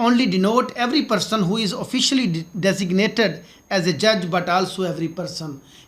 only denote every person who is officially designated as a judge but also every person।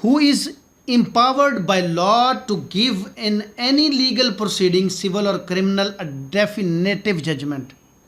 who is empowered by law to give in any legal proceeding, civil or criminal, a definitive judgment।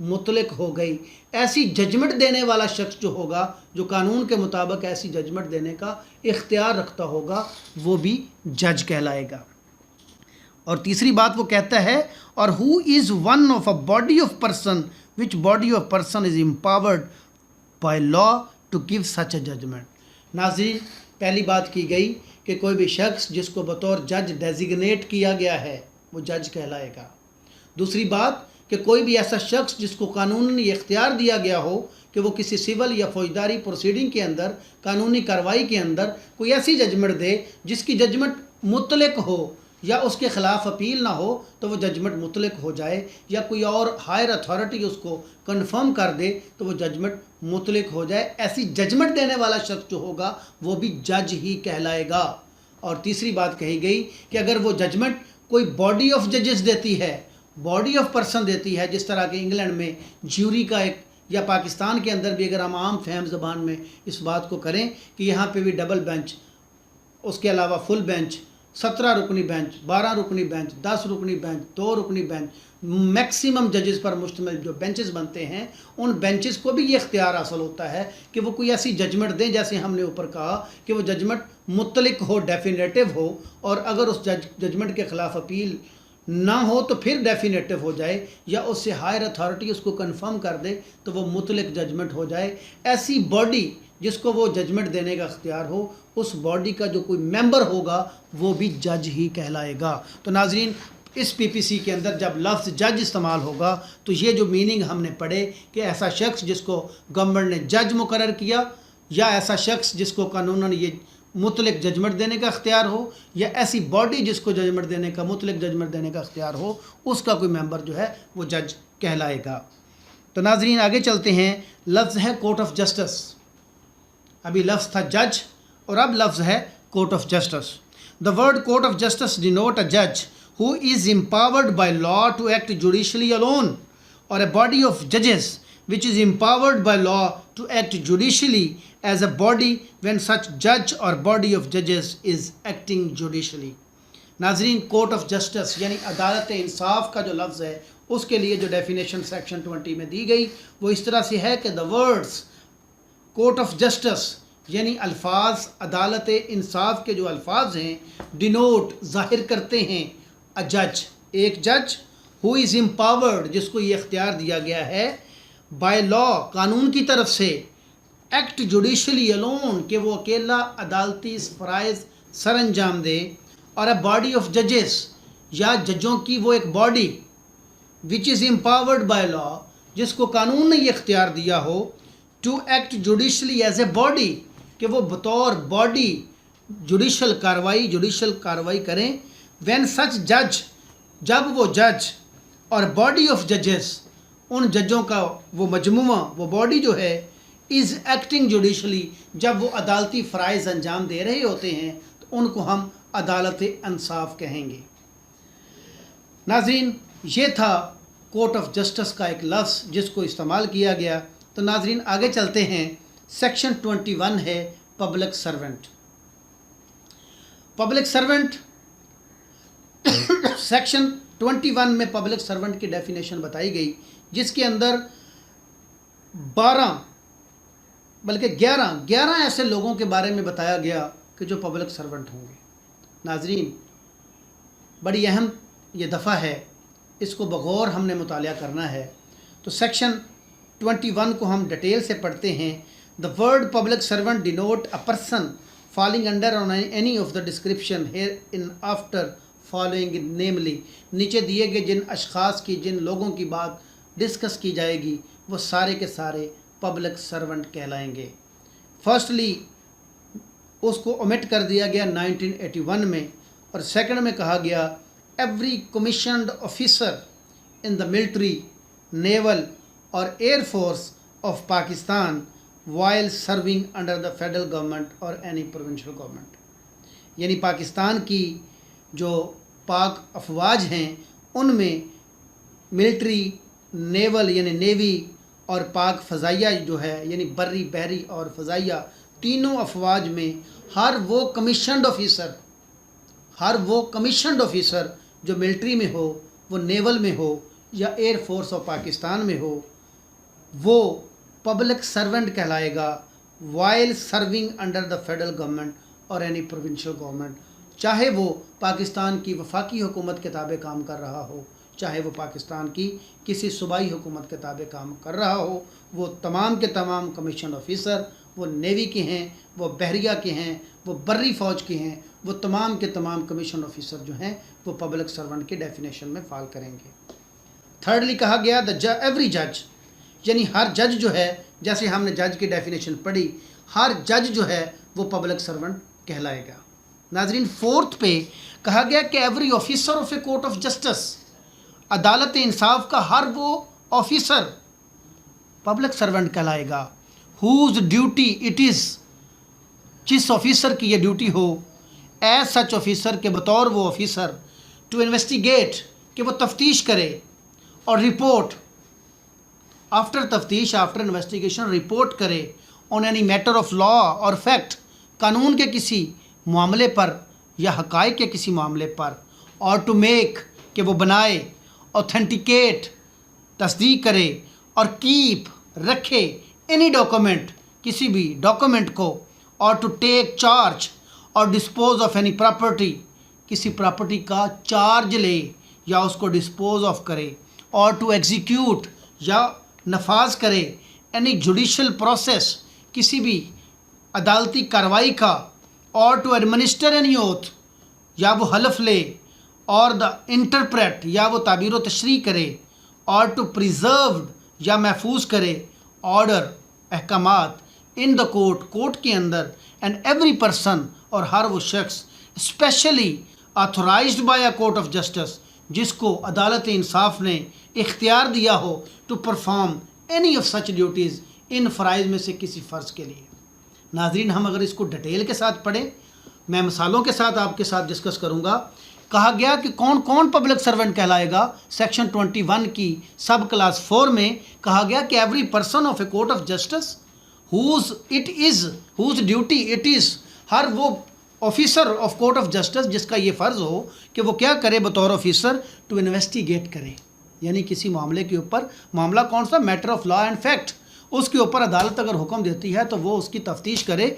مطلق ہو گئی. ایسی judgment دینے والا شخص جو ہوگا, جو قانون کے مطابق ایسی ججمنٹ دینے کا اختیار رکھتا ہوگا, وہ بھی جج کہلائے گا. اور تیسری بات وہ کہتا ہے, اور who is one of a body of person which body of person is empowered by law to give such a judgment. ناظرین, پہلی بات کی گئی کہ کوئی بھی شخص جس کو بطور جج ڈیزیگنیٹ کیا گیا ہے وہ جج کہلائے گا. دوسری بات کہ کوئی بھی ایسا شخص جس کو قانون نے اختیار دیا گیا ہو کہ وہ کسی سول یا فوجداری پروسیڈنگ کے اندر, قانونی کارروائی کے اندر کوئی ایسی ججمنٹ دے جس کی ججمنٹ مطلق ہو یا اس کے خلاف اپیل نہ ہو, تو وہ ججمنٹ مطلق ہو جائے. یا کوئی اور ہائر اتھارٹی اس کو کنفرم کر دے تو وہ ججمنٹ مطلق ہو جائے. ایسی ججمنٹ دینے والا شخص جو ہوگا وہ بھی جج ہی کہلائے گا. اور تیسری بات کہی گئی کہ اگر وہ ججمنٹ کوئی باڈی آف ججز دیتی ہے, باڈی آف پرسن دیتی ہے, جس طرح کہ انگلینڈ میں جیوری کا ایک, یا پاکستان کے اندر بھی اگر ہم عام فہم زبان میں اس بات کو کریں کہ یہاں پہ بھی ڈبل بینچ, اس کے علاوہ فل بینچ, 17 رکنی بینچ, 12 رکنی بینچ, 10 رکنی بینچ, 2 رکنی بینچ, میکسیمم ججز پر مشتمل جو بینچز بنتے ہیں, ان بینچز کو بھی یہ اختیار حاصل ہوتا ہے کہ وہ کوئی ایسی ججمنٹ دیں, جیسے ہم نے اوپر کہا کہ وہ ججمنٹ مطلق ہو, ڈیفینیٹو ہو, اور اگر اس ججمنٹ کے خلاف اپیل نہ ہو تو پھر ڈیفینیٹو ہو جائے, یا اس سے ہائر اتھارٹی اس کو کنفرم کر دے تو وہ مطلق ججمنٹ ہو جائے. ایسی باڈی جس کو وہ ججمنٹ دینے کا اختیار ہو, اس باڈی کا جو کوئی ممبر ہوگا وہ بھی جج ہی کہلائے گا. تو ناظرین, اس پی پی سی کے اندر جب لفظ جج استعمال ہوگا تو یہ جو میننگ ہم نے پڑھے کہ ایسا شخص جس کو گورنمنٹ نے جج مقرر کیا, یا ایسا شخص جس کو قانوناً یہ مطلق ججمنٹ دینے کا اختیار ہو, یا ایسی باڈی جس کو ججمنٹ دینے کا, مطلق ججمنٹ دینے کا اختیار ہو, اس کا کوئی ممبر جو ہے وہ جج کہلائے گا. تو ناظرین آگے چلتے ہیں. لفظ ہے کورٹ آف جسٹس. ابھی لفظ تھا جج اور اب لفظ ہے court of justice. The word court of justice denote a جج who is empowered by law to act judicially alone, or a body of judges which is empowered by law to act judicially as a body when such judge or body of judges is acting judicially. ناظرین, court of justice یعنی عدالت انصاف کا جو لفظ ہے, اس کے لیے جو ڈیفینیشن سیکشن 20 میں دی گئی وہ اس طرح سے ہے کہ the words court of justice یعنی الفاظ عدالت انصاف کے جو الفاظ ہیں, ڈینوٹ ظاہر کرتے ہیں, جج ایک جج, ہو از امپاورڈ جس کو یہ اختیار دیا گیا ہے, بائی لا قانون کی طرف سے, ایکٹ جوڈیشلی الون کہ وہ اکیلا عدالتی فرائض سر انجام دے, اور اے باڈی آف ججز یا ججوں کی وہ ایک body, which is empowered by law جس کو قانون نے یہ اختیار دیا ہو, to act judicially as a body کہ وہ بطور باڈی جوڈیشل کاروائی کریں. وین سچ جج جب وہ جج اور باڈی آف ججز ان ججوں کا وہ مجموعہ, وہ باڈی جو ہے, از ایکٹنگ جوڈیشلی جب وہ عدالتی فرائض انجام دے رہے ہوتے ہیں, تو ان کو ہم عدالت انصاف کہیں گے. ناظرین, یہ تھا کورٹ آف جسٹس کا ایک لفظ جس کو استعمال کیا گیا. تو ناظرین آگے چلتے ہیں. سیکشن 21 ہے public servant. Public servant section 21 میں پبلک سرونٹ کی ڈیفینیشن بتائی گئی, جس کے اندر 12 بلکہ 11 ایسے لوگوں کے بارے میں بتایا گیا کہ جو پبلک سرونٹ ہوں گے. ناظرین, بڑی اہم یہ دفعہ ہے, اس کو بغور ہم نے مطالعہ کرنا ہے. تو سیکشن 21 کو ہم ڈیٹیل سے پڑھتے ہیں. The word public servant denote a person falling under on any of the description here in after following namely. نیچے دیے گئے جن اشخاص کی, جن لوگوں کی بات ڈسکس کی جائے گی, وہ سارے کے سارے پبلک سرونٹ کہلائیں گے. فرسٹلی اس کو اومٹ کر دیا گیا 1981 میں, اور سیکنڈ میں کہا گیا every commissioned officer in the military, naval اور air force of Pakistan while serving under the federal government اور اینی پروونشل گورنمنٹ. یعنی پاکستان کی جو پاک افواج ہیں ان میں ملٹری, نیول یعنی نیوی, اور پاک فضائیہ جو ہے یعنی بری, بحری اور فضائیہ, تینوں افواج میں ہر وہ کمیشنڈ آفیسر جو ملٹری میں ہو, وہ نیول میں ہو, یا ایئر فورس آف پاکستان میں ہو وہ پبلک سرونٹ کہلائے گا while serving under the federal government اور اینی پروونشل گورنمنٹ، چاہے وہ پاکستان کی وفاقی حکومت کے تابع کام کر رہا ہو، چاہے وہ پاکستان کی کسی صوبائی حکومت کے تابع کام کر رہا ہو، وہ تمام کے تمام کمیشن آفیسر، وہ نیوی کے ہیں، وہ بحریہ کے ہیں، وہ بری فوج کے ہیں، وہ تمام کے تمام کمیشن آفیسر جو ہیں وہ پبلک سرونٹ کی ڈیفینیشن میں فال کریں گے۔ تھرڈلی کہا گیا ایوری جج، یعنی ہر جج جو ہے، جیسے ہم نے جج کی ڈیفینیشن پڑھی، ہر جج جو ہے وہ پبلک سرونٹ کہلائے گا۔ ناظرین، فورتھ پہ کہا گیا کہ every officer of a court of justice, عدالت انصاف کا ہر وہ آفیسر پبلک سرونٹ کہلائے گا۔ ہوز ڈیوٹی اٹ از، جس آفیسر کی یہ ڈیوٹی ہو، ایز سچ آفیسر کے بطور وہ آفیسر، ٹو انویسٹیگیٹ کہ وہ تفتیش کرے اور رپورٹ، آفٹر تفتیش، آفٹر انویسٹیگیشن رپورٹ کرے آن اینی میٹر آف لا اور فیکٹ، قانون کے کسی معاملے پر یا حقائق کے کسی معاملے پر، اور ٹو میک کہ وہ بنائے، اوتھینٹیکیٹ تصدیق کرے، اور کیپ رکھے اینی ڈاکومنٹ کسی بھی ڈاکومنٹ کو، اور ٹو ٹیک چارج اور ڈسپوز آف اینی پراپرٹی، کسی پراپرٹی کا چارج لے یا اس کو ڈسپوز آف کرے، اور ٹو ایگزیکیوٹ یا نفاذ کرے اینی جوڈیشل پروسیس، کسی بھی عدالتی کارروائی کا، اور ٹو ایڈمنسٹر اینی اوتھ، یا وہ حلف لے، اور دا انٹرپریٹ یا وہ تعبیر و تشریح کرے، اور ٹو پریزروڈ یا محفوظ کرے آرڈر، احکامات، ان دا کورٹ کے اندر، اینڈ ایوری پرسن اور ہر وہ شخص specially authorized by a court of justice, جس کو عدالت انصاف نے اختیار دیا ہو to perform any of such duties, ان فرائض میں سے کسی فرض کے لیے۔ ناظرین، ہم اگر اس کو ڈیٹیل کے ساتھ پڑھیں، میں مثالوں کے ساتھ آپ کے ساتھ ڈسکس کروں گا۔ کہا گیا کہ کون کون پبلک سرونٹ کہلائے گا۔ سیکشن 21 کی سب کلاس 4 میں کہا گیا کہ every person of a court of justice whose duty it is, ہر وہ officer of court of justice جس کا یہ فرض ہو کہ وہ کیا کرے بطور آفیسر، ٹو انویسٹیگیٹ کرے، یعنی کسی معاملے کے اوپر، معاملہ کون سا، matter of law and fact, اس کے اوپر عدالت اگر حکم دیتی ہے تو وہ اس کی تفتیش کرے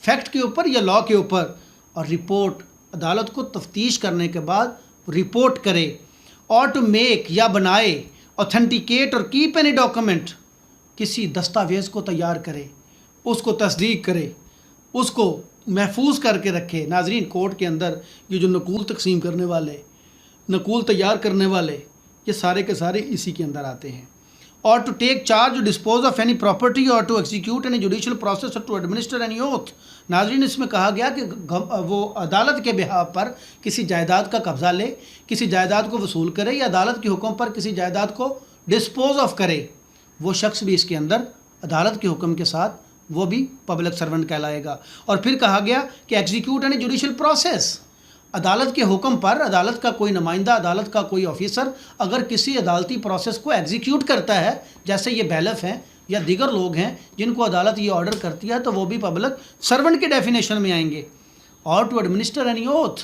فیکٹ کے اوپر یا لا کے اوپر، اور رپورٹ عدالت کو تفتیش کرنے کے بعد رپورٹ کرے، اور ٹو میک یا بنائے، اوتھینٹیکیٹ اور کیپ اینی ڈاکومنٹ، کسی دستاویز کو تیار کرے، اس کو تصدیق کرے، اس کو محفوظ کر کے رکھے۔ ناظرین، کورٹ کے اندر یہ جو نقول تقسیم کرنے والے، نقول تیار کرنے والے، یہ سارے کے سارے اسی کے اندر آتے ہیں۔ اور to take charge dispose of any property, اور to execute any judicial process, اور ٹو ایڈمنسٹر اینی اوتھ۔ ناظرین، اس میں کہا گیا کہ وہ عدالت کے بہاف پر کسی جائیداد کا قبضہ لے، کسی جائیداد کو وصول کرے، یا عدالت کے حکم پر کسی جائیداد کو ڈسپوز آف کرے، وہ شخص بھی اس کے اندر عدالت کے حکم کے ساتھ وہ بھی پبلک سرونٹ کہلائے گا۔ اور پھر کہا گیا کہ ایگزیکیوٹ اینی جوڈیشل پروسیس، عدالت کے حکم پر عدالت کا کوئی نمائندہ، عدالت کا کوئی آفیسر اگر کسی عدالتی پروسیس کو ایگزیکیوٹ کرتا ہے، جیسے یہ بیلف ہیں یا دیگر لوگ ہیں جن کو عدالت یہ آرڈر کرتی ہے، تو وہ بھی پبلک سرونٹ کی ڈیفینیشن میں آئیں گے۔ اور ٹو ایڈمنسٹر اینی اوتھ،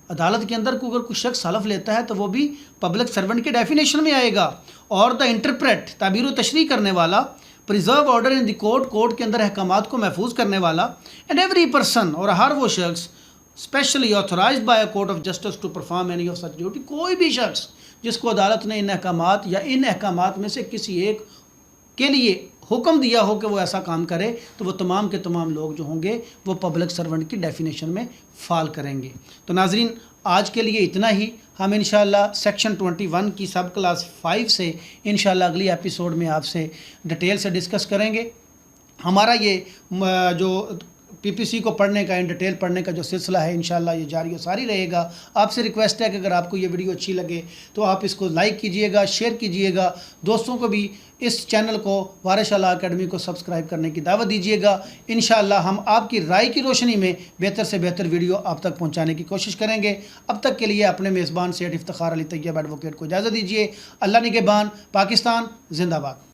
عدالت کے اندر اگر کوئی شخص حلف لیتا ہے تو وہ بھی پبلک سرونٹ کی ڈیفینیشن میں آئے گا۔ اور دا انٹرپریٹ، تعبیر و تشریح کرنے والا، preserve order in the court کے اندر احکامات کو محفوظ کرنے والا، اینڈ ایوری پرسن اور ہر وہ شخص specially authorized by a court of justice to perform any of such duty, کوئی بھی شخص جس کو عدالت نے ان احکامات یا ان احکامات میں سے کسی ایک کے لیے حکم دیا ہو کہ وہ ایسا کام کرے، تو وہ تمام کے تمام لوگ جو ہوں گے وہ پبلک سرونٹ کی ڈیفینیشن میں فال کریں گے۔ تو ناظرین، آج کے لیے اتنا ہی۔ ہم انشاءاللہ سیکشن 21 کی سب کلاس 5 سے انشاءاللہ اگلی ایپیسوڈ میں آپ سے ڈیٹیل سے ڈسکس کریں گے۔ ہمارا یہ جو پی پی سی کو پڑھنے کا، ان ڈیٹیل پڑھنے کا جو سلسلہ ہے، انشاءاللہ یہ جاری و ساری رہے گا۔ آپ سے ریکویسٹ ہے کہ اگر آپ کو یہ ویڈیو اچھی لگے تو آپ اس کو لائک کیجئے گا، شیئر کیجئے گا، دوستوں کو بھی اس چینل کو، وارث اعلیٰ اکیڈمی کو سبسکرائب کرنے کی دعوت دیجئے گا۔ انشاءاللہ ہم آپ کی رائے کی روشنی میں بہتر سے بہتر ویڈیو آپ تک پہنچانے کی کوشش کریں گے۔ اب تک کے لیے اپنے میزبان سیٹ افتخار علی طیب ایڈوکیٹ کو اجازت دیجئے۔ اللہ نگہبان، پاکستان زندہ باد۔